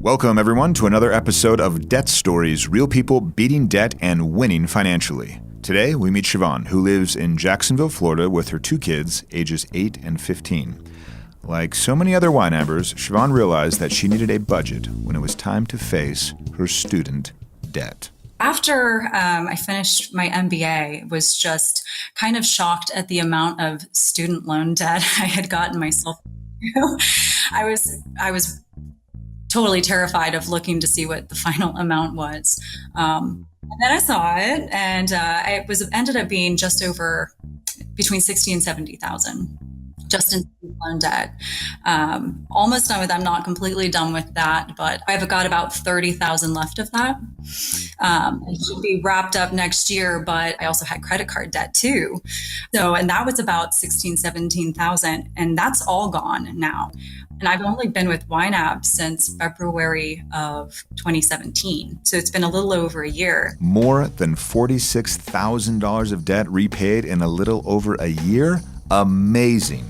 Welcome, everyone, to another episode of Debt Stories, Real People Beating Debt and Winning Financially. Today, we meet Siobhan, who lives in Jacksonville, Florida, with her two kids, ages 8 and 15. Like so many other YNABers, Siobhan realized that she needed a budget when it was time to face her student debt. After I finished my MBA, was just kind of shocked at the amount of student loan debt I had gotten myself into. I was totally terrified of looking to see what the final amount was. And then I saw it, and it ended up being just over between 60 and 70,000. Just in student loan debt. Almost done with. I'm not completely done with that, but I've got about 30,000 left of that. It should be wrapped up next year, but I also had credit card debt too. And that was about 17,000, and that's all gone now. And I've only been with YNAB since February of 2017. So it's been a little over a year. More than $46,000 of debt repaid in a little over a year? Amazing.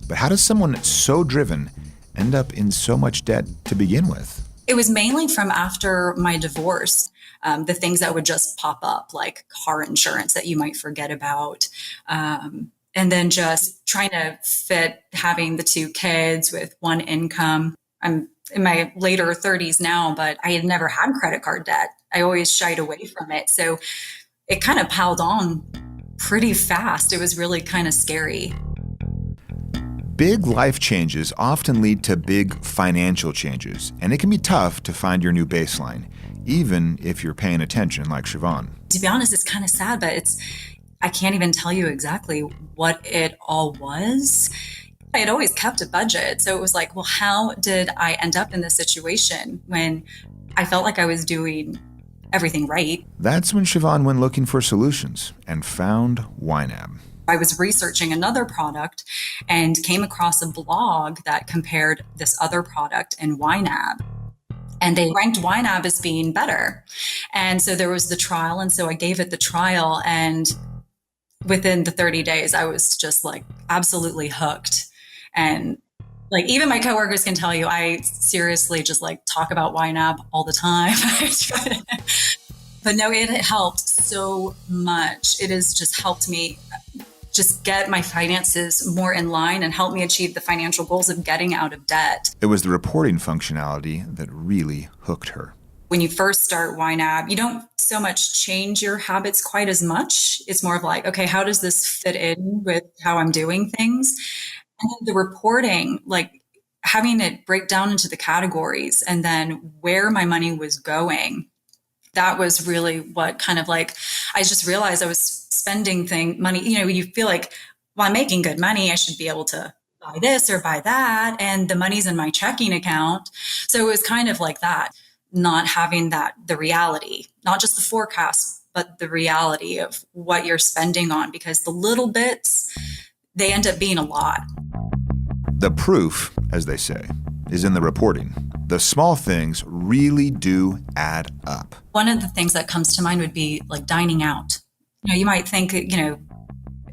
But how does someone so driven end up in so much debt to begin with? It was mainly from after my divorce, the things that would just pop up, like car insurance that you might forget about. And then just trying to fit having the two kids with one income. I'm in my later 30s now, but I had never had credit card debt. I always shied away from it. So it kind of piled on pretty fast. It was really kind of scary. Big life changes often lead to big financial changes, and it can be tough to find your new baseline, even if you're paying attention like Siobhan. To be honest, it's kind of sad, but I can't even tell you exactly what it all was. I had always kept a budget, so it was like, well, how did I end up in this situation when I felt like I was doing everything right? That's when Siobhan went looking for solutions and found YNAB. I was researching another product and came across a blog that compared this other product and YNAB. And they ranked YNAB as being better. And so there was the trial. And so I gave it the trial. And within the 30 days, I was just like absolutely hooked. And like even my coworkers can tell you, I seriously just like talk about YNAB all the time. But no, it helped so much. It has just helped me just get my finances more in line and help me achieve the financial goals of getting out of debt. It was the reporting functionality that really hooked her. When you first start YNAB, you don't so much change your habits quite as much. It's more of like, okay, how does this fit in with how I'm doing things? And then the reporting, like having it break down into the categories and then where my money was going. That was really what kind of like, I just realized I was spending money. You know, you feel like, well, I'm making good money. I should be able to buy this or buy that. And the money's in my checking account. So it was kind of like that, not having the reality, not just the forecast, but the reality of what you're spending on, because the little bits, they end up being a lot. The proof, as they say, is in the reporting. The small things really do add up. One of the things that comes to mind would be like dining out. You know, you might think,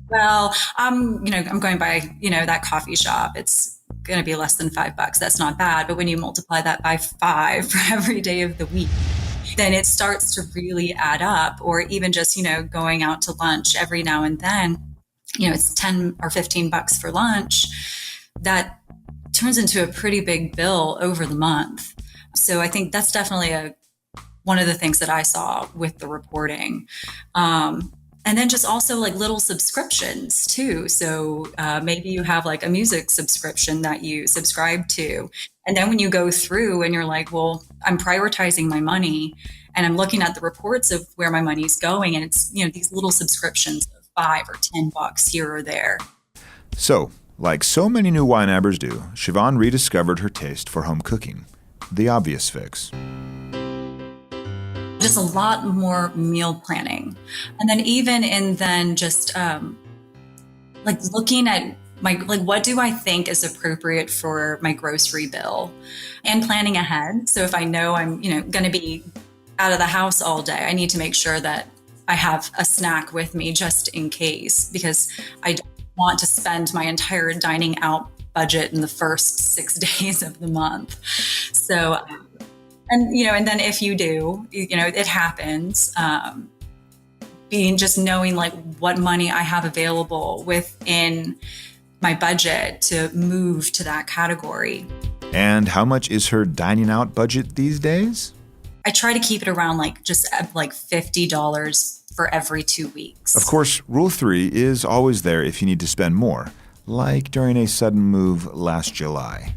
well, I'm going by, that coffee shop. It's going to be less than $5. That's not bad. But when you multiply that by 5 for every day of the week, then it starts to really add up. Or even just, going out to lunch every now and then, it's 10 or $15 for lunch. That turns into a pretty big bill over the month. So I think that's definitely one of the things that I saw with the reporting. And then just also like little subscriptions too. So maybe you have like a music subscription that you subscribe to. And then when you go through and you're like, well, I'm prioritizing my money and I'm looking at the reports of where my money's going. And it's, these little subscriptions of $5 or $10 here or there. So, like so many new YNABers do, Siobhan rediscovered her taste for home cooking. The obvious fix. Just a lot more meal planning. And then even in then just like looking at what do I think is appropriate for my grocery bill and planning ahead. So if I know I'm, going to be out of the house all day, I need to make sure that I have a snack with me just in case, because I don't want to spend my entire dining out budget in the first 6 days of the month. So And, and then if you do, it happens. Being just knowing like what money I have available within my budget to move to that category. And how much is her dining out budget these days? I try to keep it around like $50 for every 2 weeks. Of course, rule 3 is always there if you need to spend more, like during a sudden move last July.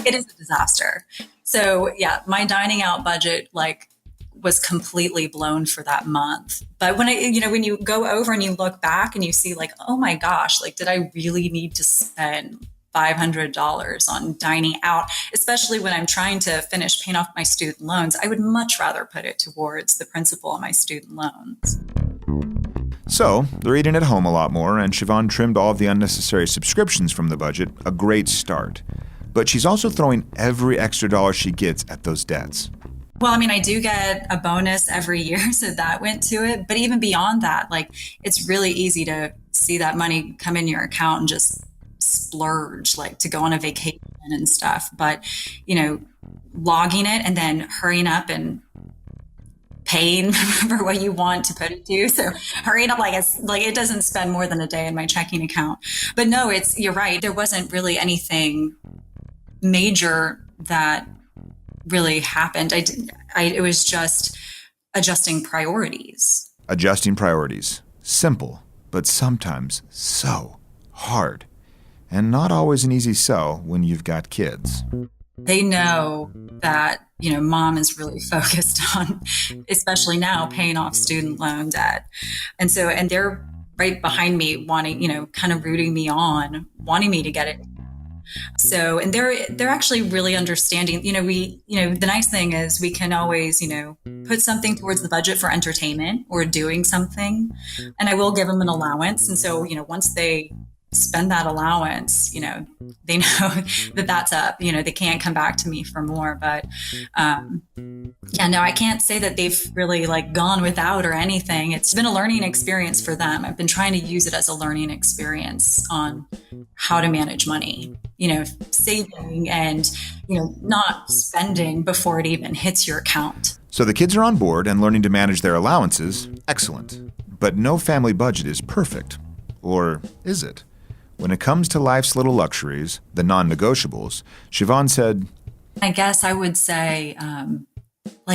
It is a disaster. So yeah, my dining out budget was completely blown for that month. But when when you go over and you look back and you see oh my gosh, did I really need to spend $500 on dining out, especially when I'm trying to finish paying off my student loans? I would much rather put it towards the principal of my student loans. So, they're eating at home a lot more, and Siobhan trimmed all of the unnecessary subscriptions from the budget, a great start. But she's also throwing every extra dollar she gets at those debts. Well, I do get a bonus every year, so that went to it. But even beyond that, it's really easy to see that money come in your account and just splurge, to go on a vacation and stuff. But, logging it and then hurrying up and paying for what you want to put it to. So hurrying up, it doesn't spend more than a day in my checking account. But no, you're right. There wasn't really anything major that really happened. It was just adjusting priorities. Adjusting priorities. Simple, but sometimes so hard. And not always an easy sell when you've got kids. They know that, mom is really focused on, especially now, paying off student loan debt. And they're right behind me wanting, kind of rooting me on, wanting me to get it. So, and they're actually really understanding, the nice thing is we can always, put something towards the budget for entertainment or doing something. And I will give them an allowance. And so, once they spend that allowance, they know that that's up, they can't come back to me for more. But I can't say that they've really gone without or anything. It's been a learning experience for them. I've been trying to use it as a learning experience on how to manage money, saving and, not spending before it even hits your account. So the kids are on board and learning to manage their allowances. Excellent. But no family budget is perfect. Or is it? When it comes to life's little luxuries, the non-negotiables, Siobhan said, I guess I would say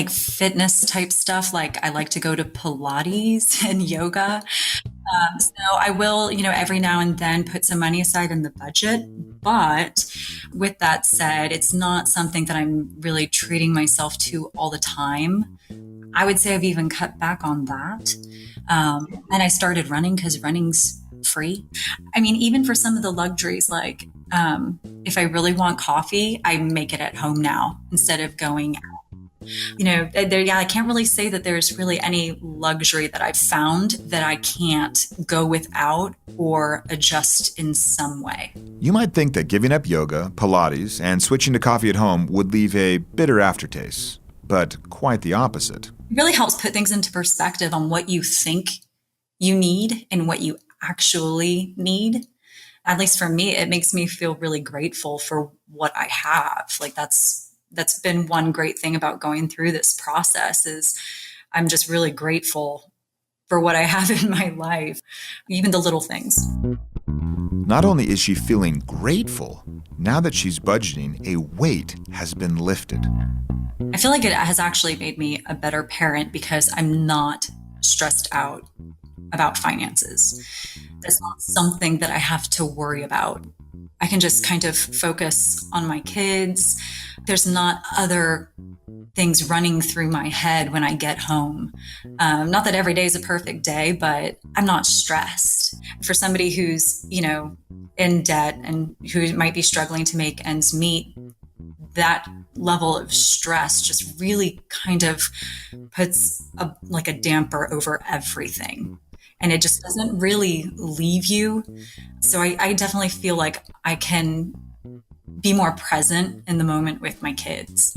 fitness type stuff. I like to go to Pilates and yoga. So I will, every now and then put some money aside in the budget. But with that said, it's not something that I'm really treating myself to all the time. I would say I've even cut back on that. And I started running because running's free. Even for some of the luxuries, if I really want coffee, I make it at home now instead of going out. I can't really say that there's really any luxury that I've found that I can't go without or adjust in some way. You might think that giving up yoga, Pilates, and switching to coffee at home would leave a bitter aftertaste, but quite the opposite. It really helps put things into perspective on what you think you need and what you actually need. At least for me, it makes me feel really grateful for what I have. That's been one great thing about going through this process is I'm just really grateful for what I have in my life, even the little things. Not only is she feeling grateful, now that she's budgeting, a weight has been lifted. I feel like it has actually made me a better parent because I'm not stressed out about finances. That's not something that I have to worry about. I can just kind of focus on my kids. There's not other things running through my head when I get home. Not that every day is a perfect day, but I'm not stressed. For somebody who's, in debt and who might be struggling to make ends meet, that level of stress just really kind of puts a damper over everything. And it just doesn't really leave you. So I definitely feel like I can be more present in the moment with my kids.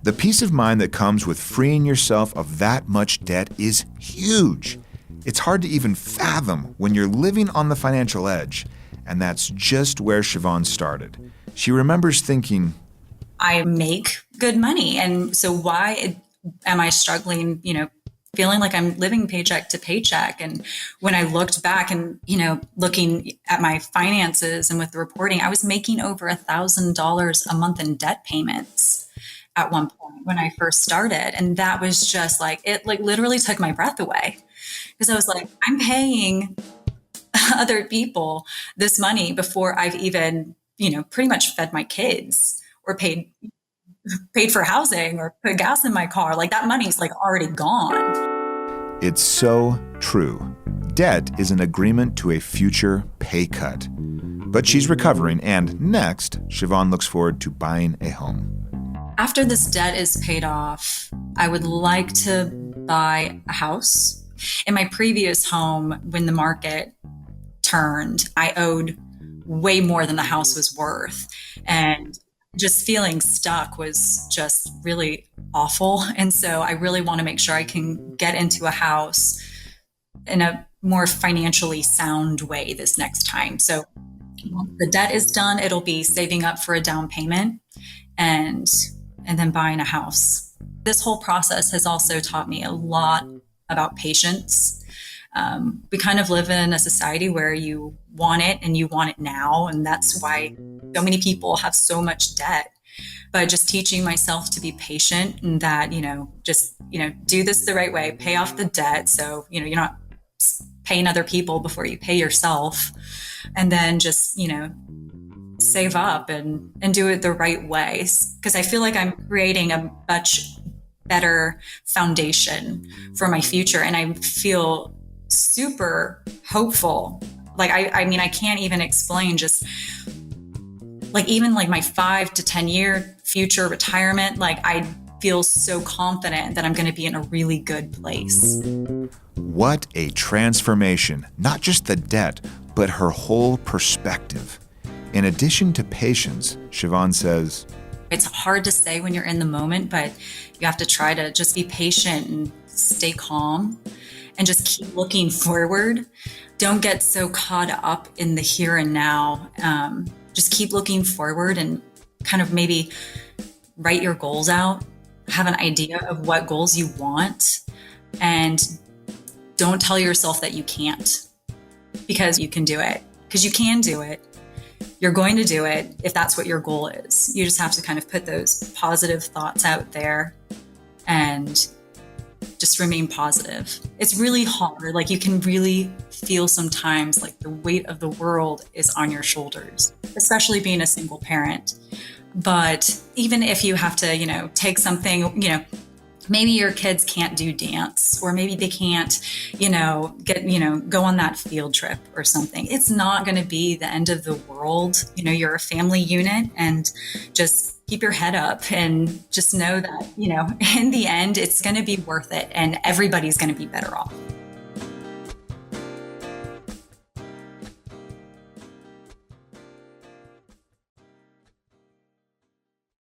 The peace of mind that comes with freeing yourself of that much debt is huge. It's hard to even fathom when you're living on the financial edge. And that's just where Siobhan started. She remembers thinking, I make, good money. And so am I struggling, feeling like I'm living paycheck to paycheck? And when I looked back and, looking at my finances and with the reporting, I was making over $1,000 a month in debt payments at one point when I first started. And that was just like, it like literally took my breath away, because I was like, I'm paying other people this money before I've even, pretty much fed my kids or paid for housing or put gas in my car. Like that money's like already gone. It's so true. Debt is an agreement to a future pay cut. But she's recovering, and next, Siobhan looks forward to buying a home. After this debt is paid off, I would like to buy a house. In my previous home, when the market turned, I owed way more than the house was worth. And just feeling stuck was just really awful. And so I really want to make sure I can get into a house in a more financially sound way this next time. So once the debt is done, it'll be saving up for a down payment and then buying a house. This whole process has also taught me a lot about patience. We kind of live in a society where you want it and you want it now. And that's why so many people have so much debt. But just teaching myself to be patient and that, do this the right way, pay off the debt. So, you're not paying other people before you pay yourself. And then just, save up and do it the right way. Because I feel like I'm creating a much better foundation for my future. And I feel super hopeful. Like, I mean, I can't even explain just like, even like my 5 to 10 year future retirement, like I feel so confident that I'm going to be in a really good place. What a transformation, not just the debt, but her whole perspective. In addition to patience, Siobhan says, it's hard to say when you're in the moment, but you have to try to just be patient and stay calm and just keep looking forward. Don't get so caught up in the here and now. Just keep looking forward and kind of maybe write your goals out, have an idea of what goals you want, and don't tell yourself that you can't, because you can do it, because you can do it. You're going to do it if that's what your goal is. You just have to kind of put those positive thoughts out there and just remain positive. It's really hard. Like, you can really feel sometimes like the weight of the world is on your shoulders, especially being a single parent. But even if you have to, take something, maybe your kids can't do dance, or maybe they can't, go on that field trip or something. It's not going to be the end of the world. You're a family unit, and just keep your head up and just know that, in the end, it's going to be worth it and everybody's going to be better off.